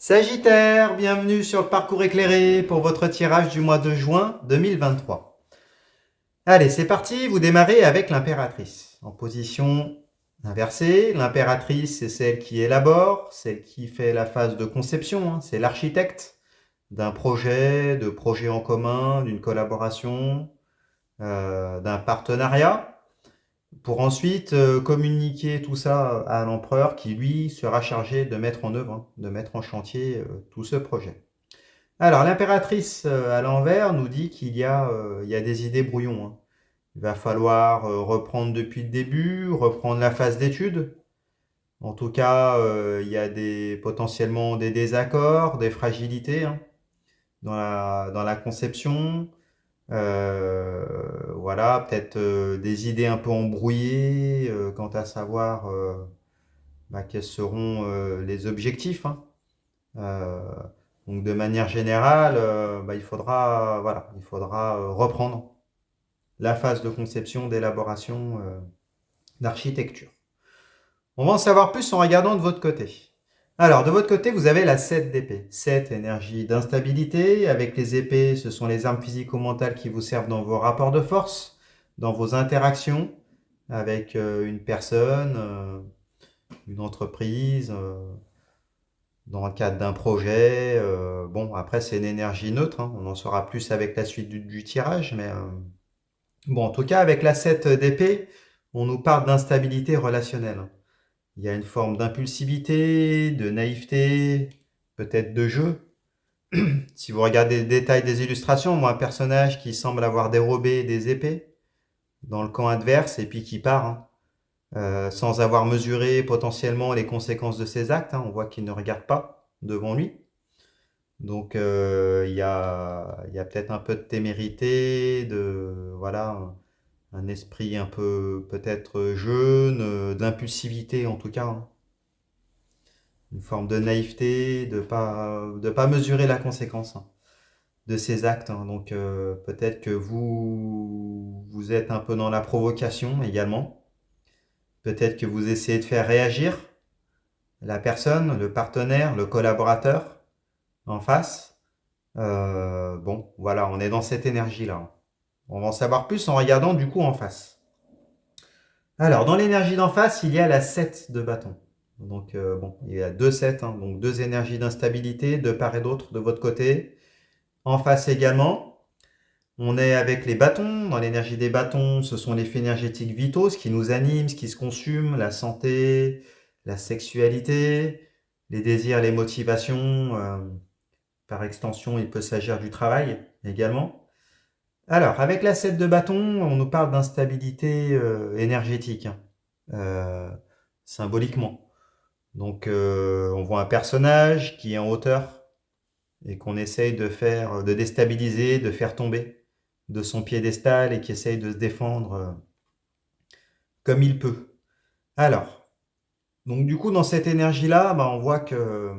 Sagittaire, bienvenue sur le parcours éclairé pour votre tirage du mois de juin 2023. Allez, c'est parti, vous démarrez avec l'impératrice. En position inversée, l'impératrice, c'est celle qui élabore, celle qui fait la phase de conception, c'est l'architecte d'un projet, de projets en commun, d'une collaboration, d'un partenariat, pour ensuite communiquer tout ça à l'empereur qui, lui, sera chargé de mettre en œuvre, de mettre en chantier tout ce projet. Alors, l'impératrice à l'envers nous dit qu'il y a des idées brouillons, hein. Il va falloir reprendre depuis le début, reprendre la phase d'étude. En tout cas, il y a potentiellement des désaccords, des fragilités, hein, dans la conception. Voilà, peut-être des idées un peu embrouillées quant à savoir quels seront les objectifs, hein. Euh, donc de manière générale, il faudra reprendre la phase de conception, d'élaboration, d'architecture. On va en savoir plus en regardant de votre côté. Alors, de votre côté, vous avez la 7 d'épée. 7, énergie d'instabilité. Avec les épées, ce sont les armes physico-mentales qui vous servent dans vos rapports de force, dans vos interactions avec une personne, une entreprise, dans le cadre d'un projet. Bon, après, c'est une énergie neutre, hein. On en saura plus avec la suite du tirage. Mais bon, en tout cas, avec la 7 d'épée, on nous parle d'instabilité relationnelle. Il y a une forme d'impulsivité, de naïveté, peut-être de jeu. Si vous regardez le détail des illustrations, on voit un personnage qui semble avoir dérobé des épées dans le camp adverse et puis qui part, hein, sans avoir mesuré potentiellement les conséquences de ses actes, hein. On voit qu'il ne regarde pas devant lui. Donc il y a peut-être un peu de témérité, voilà, un esprit un peu peut-être jeune, d'impulsivité en tout cas, hein. Une forme de naïveté, de pas mesurer la conséquence, hein, de ses actes, hein. Donc peut-être que vous êtes un peu dans la provocation également. Peut-être que vous essayez de faire réagir la personne, le partenaire, le collaborateur en face. Bon, voilà, on est dans cette énergie-là. On va en savoir plus en regardant du coup en face. Alors, dans l'énergie d'en face, il y a la 7 de bâton. Donc, bon, il y a deux 7, hein, donc deux énergies d'instabilité de part et d'autre de votre côté. En face également, on est avec les bâtons. Dans l'énergie des bâtons, ce sont les faits énergétiques vitaux, ce qui nous anime, ce qui se consume, la santé, la sexualité, les désirs, les motivations. Par extension, il peut s'agir du travail également. Alors, avec la 7 de bâton, on nous parle d'instabilité énergétique, hein, euh, symboliquement. Donc, on voit un personnage qui est en hauteur et qu'on essaye de déstabiliser, de faire tomber de son piédestal et qui essaye de se défendre comme il peut. Alors, donc du coup, dans cette énergie-là, on voit que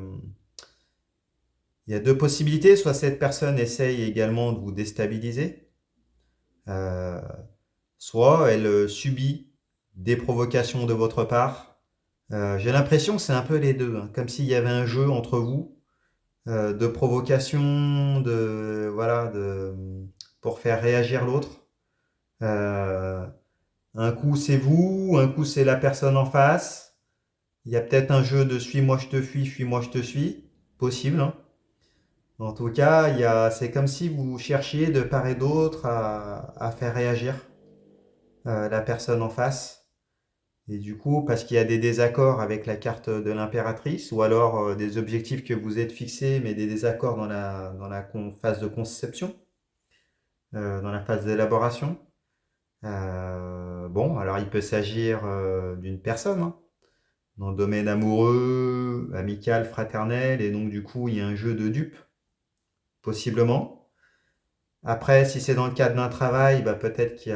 il y a deux possibilités. Soit cette personne essaye également de vous déstabiliser, euh, soit elle subit des provocations de votre part. J'ai l'impression que c'est un peu les deux, hein, comme s'il y avait un jeu entre vous, de provocation, voilà, pour faire réagir l'autre. Euh, un coup c'est vous, un coup c'est la personne en face. Il y a peut-être un jeu de suis-moi je te fuis-moi je te suis, possible, hein. En tout cas, c'est comme si vous cherchiez de part et d'autre à faire réagir la personne en face. Et du coup, parce qu'il y a des désaccords avec la carte de l'impératrice, ou alors des objectifs que vous êtes fixés, mais des désaccords dans la phase de conception, dans la phase d'élaboration. Bon, alors il peut s'agir d'une personne, hein, dans le domaine amoureux, amical, fraternel, et donc du coup, il y a un jeu de dupes, possiblement. Après, si c'est dans le cadre d'un travail, peut-être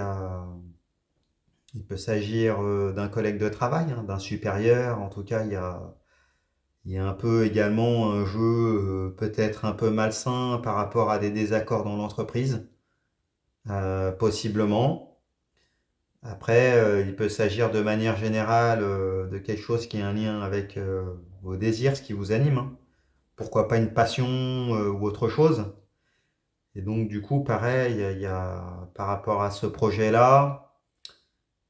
il peut s'agir d'un collègue de travail, hein, d'un supérieur. En tout cas, il y a un peu également un jeu peut-être un peu malsain par rapport à des désaccords dans l'entreprise, possiblement. Après, il peut s'agir de manière générale de quelque chose qui a un lien avec vos désirs, ce qui vous anime, hein. pourquoi pas une passion ou autre chose. Et donc, du coup, pareil, par rapport à ce projet-là,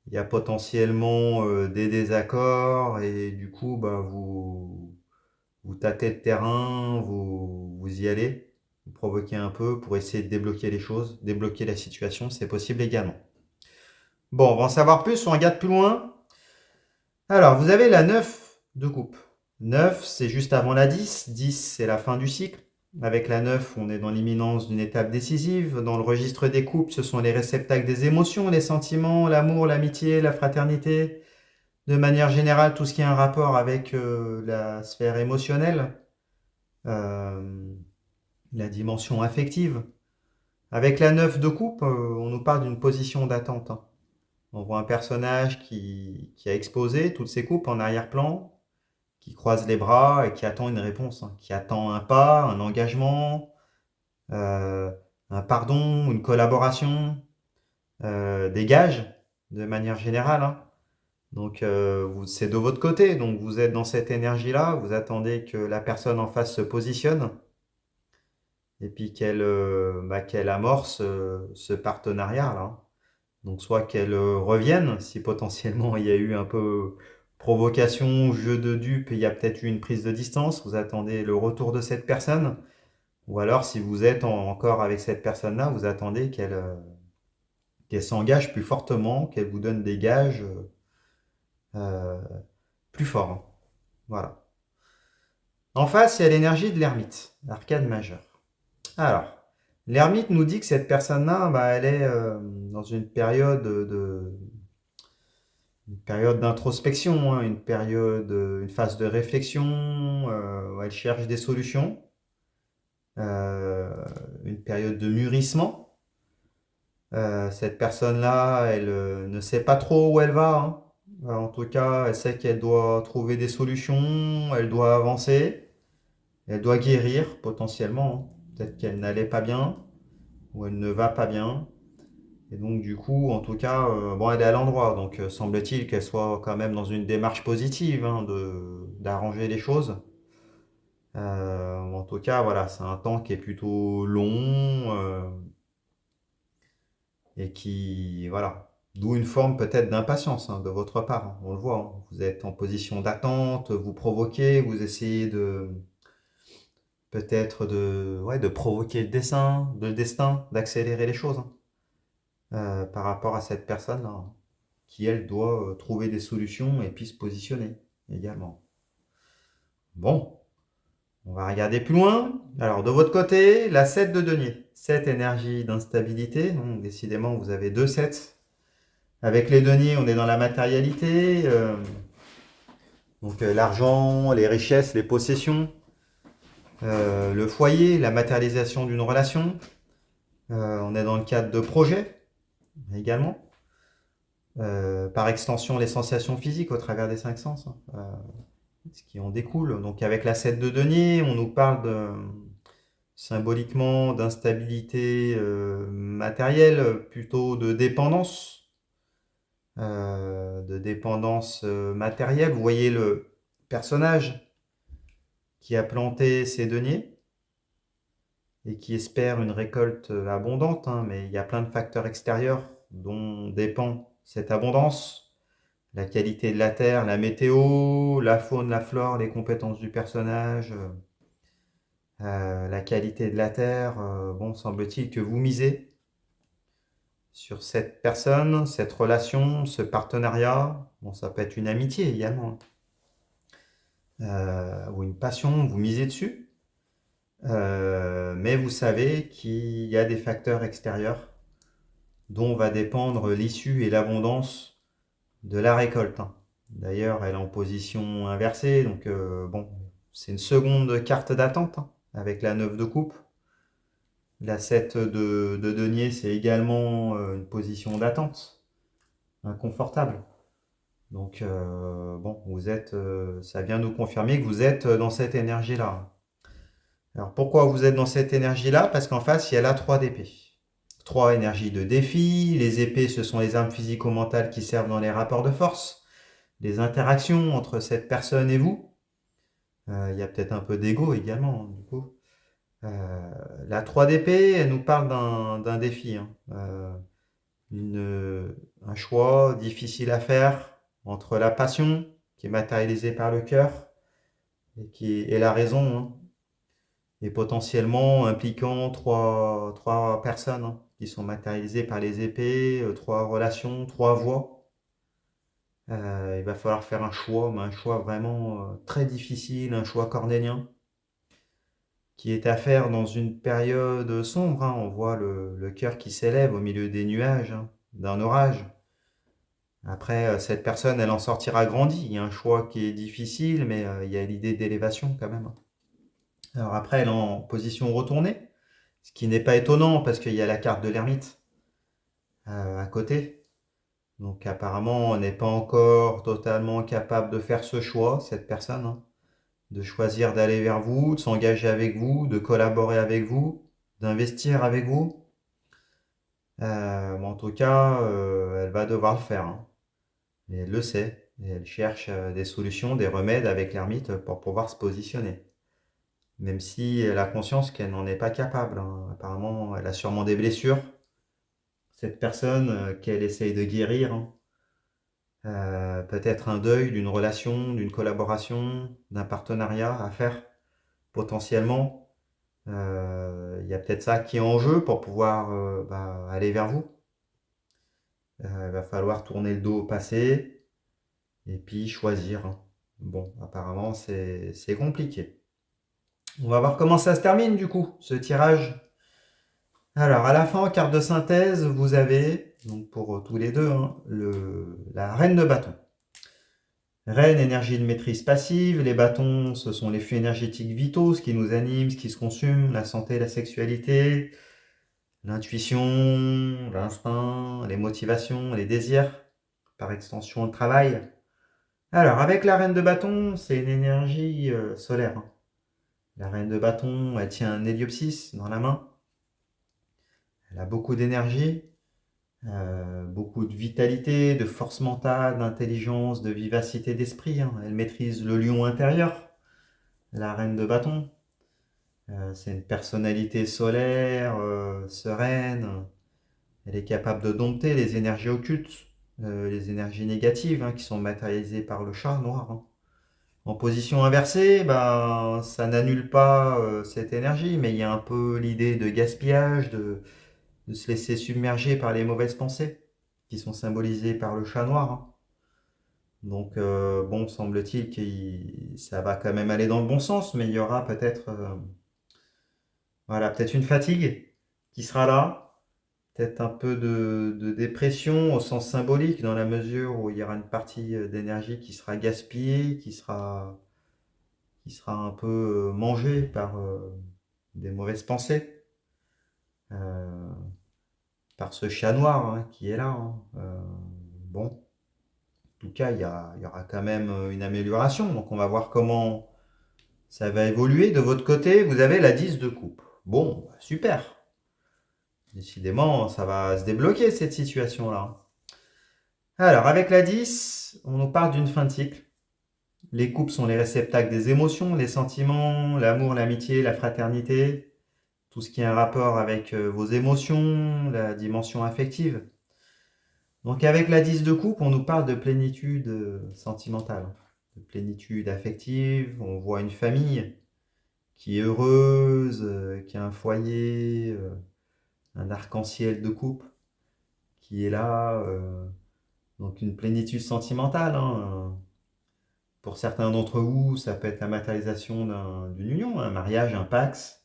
il y a potentiellement des désaccords et du coup, bah, vous tâtez le terrain, vous y allez, vous provoquez un peu pour essayer de débloquer les choses, débloquer la situation, c'est possible également. Bon, on va en savoir plus, on regarde plus loin. Alors, vous avez la 9 de coupe. 9, c'est juste avant la 10. 10, c'est la fin du cycle. Avec la 9, on est dans l'imminence d'une étape décisive. Dans le registre des coupes, ce sont les réceptacles des émotions, les sentiments, l'amour, l'amitié, la fraternité. De manière générale, tout ce qui a un rapport avec la sphère émotionnelle, euh, la dimension affective. Avec la 9 de coupe, on nous parle d'une position d'attente, hein. On voit un personnage qui a exposé toutes ses coupes en arrière-plan, qui croise les bras et qui attend une réponse, hein, qui attend un pas, un engagement, euh, un pardon, une collaboration, des gages de manière générale, hein. Donc c'est de votre côté, donc vous êtes dans cette énergie-là, vous attendez que la personne en face se positionne et puis qu'elle amorce ce partenariat-là. Donc soit qu'elle revienne, si potentiellement il y a eu un peu provocation, jeu de dupe, et il y a peut-être eu une prise de distance, vous attendez le retour de cette personne, ou alors si vous êtes encore avec cette personne-là, vous attendez qu'elle s'engage plus fortement, qu'elle vous donne des gages euh, plus forts, hein. Voilà. En face, il y a l'énergie de l'ermite, l'arcane majeur. Alors, l'ermite nous dit que cette personne-là, bah, elle est dans une période d'introspection, hein, une phase de réflexion, où elle cherche des solutions, euh, une période de mûrissement. Cette personne-là, elle ne sait pas trop où elle va, hein. En tout cas, elle sait qu'elle doit trouver des solutions, elle doit avancer, elle doit guérir potentiellement, hein. Peut-être qu'elle n'allait pas bien ou elle ne va pas bien. Et donc, du coup, en tout cas, bon, elle est à l'endroit. Donc, semble-t-il qu'elle soit quand même dans une démarche positive, hein, d'arranger les choses. En tout cas, voilà, c'est un temps qui est plutôt long et qui, voilà, d'où une forme peut-être d'impatience, hein, de votre part, hein. On le voit, hein. Vous êtes en position d'attente, vous provoquez, vous essayez peut-être ouais, de provoquer le destin, d'accélérer les choses, hein, par rapport à cette personne-là, hein, qui, elle, doit trouver des solutions et puis se positionner également. Bon, on va regarder plus loin. Alors, de votre côté, la 7 de denier. 7 énergie d'instabilité. Donc, décidément, vous avez 2 7. Avec les deniers, on est dans la matérialité. Donc, l'argent, les richesses, les possessions. Le foyer, la matérialisation d'une relation. On est dans le cadre de projets également. Par extension, les sensations physiques au travers des 5 sens, hein, ce qui en découle. Donc avec la 7 de denier, on nous parle symboliquement d'instabilité matérielle, plutôt de dépendance matérielle. Vous voyez le personnage qui a planté ses deniers et qui espère une récolte abondante, hein, mais il y a plein de facteurs extérieurs dont dépend cette abondance. La qualité de la terre, la météo, la faune, la flore, les compétences du personnage, la qualité de la terre. Bon, semble-t-il que vous misez sur cette personne, cette relation, ce partenariat. Bon, ça peut être une amitié également, ou une passion, vous misez dessus. Mais vous savez qu'il y a des facteurs extérieurs dont va dépendre l'issue et l'abondance de la récolte, hein. D'ailleurs, elle est en position inversée, donc bon, c'est une seconde carte d'attente, hein, avec la 9 de coupe. La 7 de denier, c'est également une position d'attente, inconfortable. Donc bon, ça vient nous confirmer que vous êtes dans cette énergie-là. Alors pourquoi vous êtes dans cette énergie-là? Parce qu'en face, il y a la 3 d'épée. 3 énergies de défi. Les épées, ce sont les armes physico-mentales qui servent dans les rapports de force, les interactions entre cette personne et vous. Il y a peut-être un peu d'ego également, du coup. La 3 d'épée, elle nous parle d'un défi, hein. Un choix difficile à faire entre la passion, qui est matérialisée par le cœur, et la raison, hein, et potentiellement impliquant trois personnes, hein, qui sont matérialisées par les épées, trois relations, trois voies. Il va falloir faire un choix, mais un choix vraiment très difficile, un choix cornélien, qui est à faire dans une période sombre, hein. On voit le cœur qui s'élève au milieu des nuages, hein, d'un orage. Après, cette personne, elle en sortira grandie. Il y a un choix qui est difficile, mais il y a l'idée d'élévation quand même. Alors après, elle est en position retournée, ce qui n'est pas étonnant parce qu'il y a la carte de l'ermite à côté. Donc apparemment, on n'est pas encore totalement capable de faire ce choix, cette personne, hein, de choisir d'aller vers vous, de s'engager avec vous, de collaborer avec vous, d'investir avec vous. En tout cas, elle va devoir le faire, hein. Et elle le sait. Et elle cherche des solutions, des remèdes avec l'ermite pour pouvoir se positionner. Même si elle a conscience qu'elle n'en est pas capable, hein. Apparemment, elle a sûrement des blessures. Cette personne qu'elle essaye de guérir, hein. Peut-être un deuil d'une relation, d'une collaboration, d'un partenariat à faire potentiellement. Il y a peut-être ça qui est en jeu pour pouvoir aller vers vous. Il va falloir tourner le dos au passé et puis choisir, hein. Bon, apparemment, c'est compliqué. On va voir comment ça se termine du coup, ce tirage. Alors, à la fin, en carte de synthèse, vous avez, donc pour tous les deux, hein, la reine de bâton. Reine, énergie de maîtrise passive. Les bâtons, ce sont les flux énergétiques vitaux, ce qui nous anime, ce qui se consume, la santé, la sexualité, l'intuition, l'instinct, les motivations, les désirs, par extension le travail. Alors, avec la reine de bâton, c'est une énergie solaire, hein. La reine de bâton, elle tient un héliopsis dans la main. Elle a beaucoup d'énergie, beaucoup de vitalité, de force mentale, d'intelligence, de vivacité d'esprit, hein. Elle maîtrise le lion intérieur, la reine de bâton. C'est une personnalité solaire, sereine. Elle est capable de dompter les énergies occultes, les énergies négatives, hein, qui sont matérialisées par le chat noir, hein. En position inversée, ben, ça n'annule pas cette énergie, mais il y a un peu l'idée de gaspillage, de se laisser submerger par les mauvaises pensées, qui sont symbolisées par le chat noir, hein. Donc, bon, semble-t-il que ça va quand même aller dans le bon sens, mais il y aura peut-être voilà, peut-être une fatigue qui sera là, peut-être un peu de dépression au sens symbolique, dans la mesure où il y aura une partie d'énergie qui sera gaspillée, qui sera un peu mangée par des mauvaises pensées, euh, par ce chat noir, hein, qui est là, hein. Bon, en tout cas, il y aura quand même une amélioration, donc on va voir comment ça va évoluer. De votre côté, vous avez la 10 de coupe. Bon, bah, super. Décidément, ça va se débloquer cette situation-là. Alors, avec la 10, on nous parle d'une fin de cycle. Les couples sont les réceptacles des émotions, les sentiments, l'amour, l'amitié, la fraternité, tout ce qui est un rapport avec vos émotions, la dimension affective. Donc avec la 10 de coupe, on nous parle de plénitude sentimentale, de plénitude affective. On voit une famille qui est heureuse, qui a un foyer, un arc-en-ciel de coupe qui est là. Donc une plénitude sentimentale, hein. Pour certains d'entre vous, ça peut être la matérialisation d'une union, un mariage, un pax,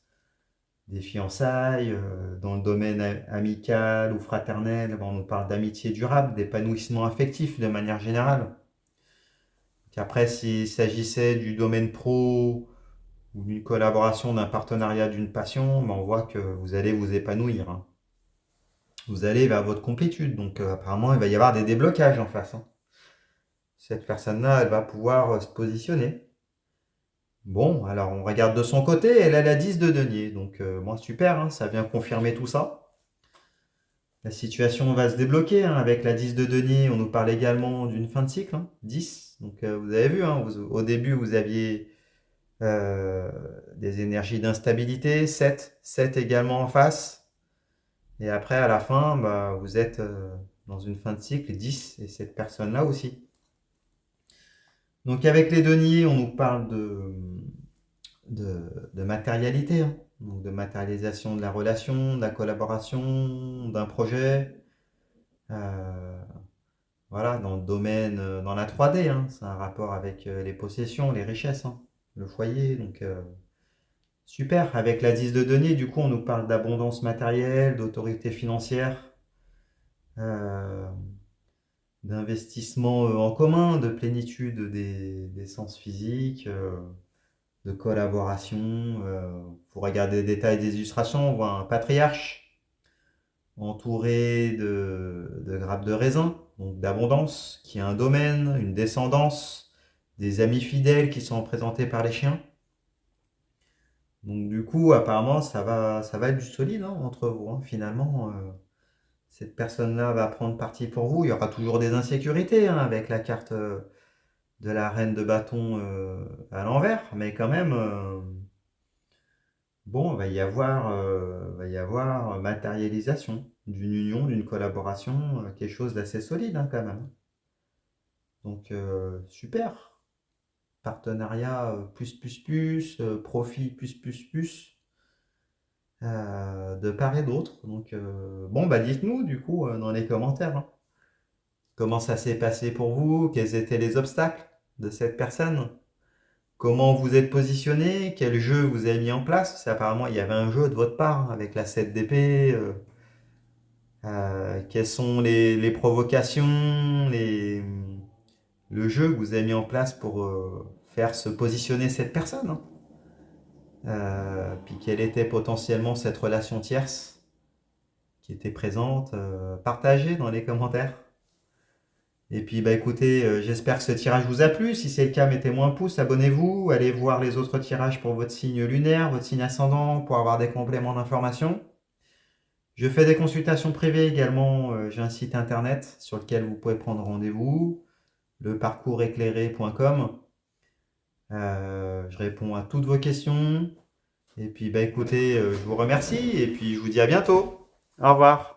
des fiançailles. Dans le domaine amical ou fraternel, on nous parle d'amitié durable, d'épanouissement affectif de manière générale. Après, s'il s'agissait du domaine pro ou d'une collaboration, d'un partenariat, d'une passion, on voit que vous allez vous épanouir, hein. Vous allez vers votre complétude. Donc apparemment, il va y avoir des déblocages en face, hein. Cette personne-là, elle va pouvoir se positionner. Bon, alors on regarde de son côté, elle a la 10 de denier. Donc moi, super, hein, ça vient confirmer tout ça. La situation va se débloquer, hein, avec la 10 de denier. On nous parle également d'une fin de cycle, hein, 10. Donc vous avez vu, hein, au début, vous aviez des énergies d'instabilité, 7, 7 également en face. Et après, à la fin, bah, vous êtes dans une fin de cycle, 10, et cette personne-là aussi. Donc avec les deniers, on nous parle de matérialité, hein. Donc de matérialisation de la relation, de la collaboration, d'un projet. Euh, voilà, dans le domaine, dans la 3D, hein. C'est un rapport avec les possessions, les richesses, hein, le foyer. Donc super. Avec la 10 de deniers, du coup, on nous parle d'abondance matérielle, d'autorité financière. Euh, D'investissement en commun, de plénitude des sens physiques, de collaboration. Pour regarder les détails des illustrations, on voit un patriarche entouré de grappes de raisin, donc d'abondance, qui a un domaine, une descendance, des amis fidèles qui sont représentés par les chiens. Donc du coup, apparemment, ça va être du solide, hein, entre vous, hein. Finalement, cette personne-là va prendre parti pour vous. Il y aura toujours des insécurités, hein, avec la carte de la reine de bâton à l'envers, mais quand même, bon, va y avoir matérialisation d'une union, d'une collaboration, quelque chose d'assez solide, hein, quand même. Donc super, partenariat profit de part et d'autre. Donc bon, bah dites-nous du coup dans les commentaires, hein, comment ça s'est passé pour vous, quels étaient les obstacles de cette personne. Comment vous êtes positionné, quel jeu vous avez mis en place. Parce qu'apparemment, il y avait un jeu de votre part, hein, avec la 7 d'épée. Quelles sont les provocations, le jeu que vous avez mis en place pour faire se positionner cette personne, hein. Puis quelle était potentiellement cette relation tierce qui était présente. Partagez dans les commentaires. Et puis bah écoutez, j'espère que ce tirage vous a plu. Si c'est le cas, mettez-moi un pouce, abonnez-vous, allez voir les autres tirages pour votre signe lunaire, votre signe ascendant, pour avoir des compléments d'information. Je fais des consultations privées également, j'ai un site internet sur lequel vous pouvez prendre rendez-vous, leparcourséclairé.com. Je réponds à toutes vos questions. Et puis bah écoutez, je vous remercie et puis je vous dis à bientôt. Au revoir.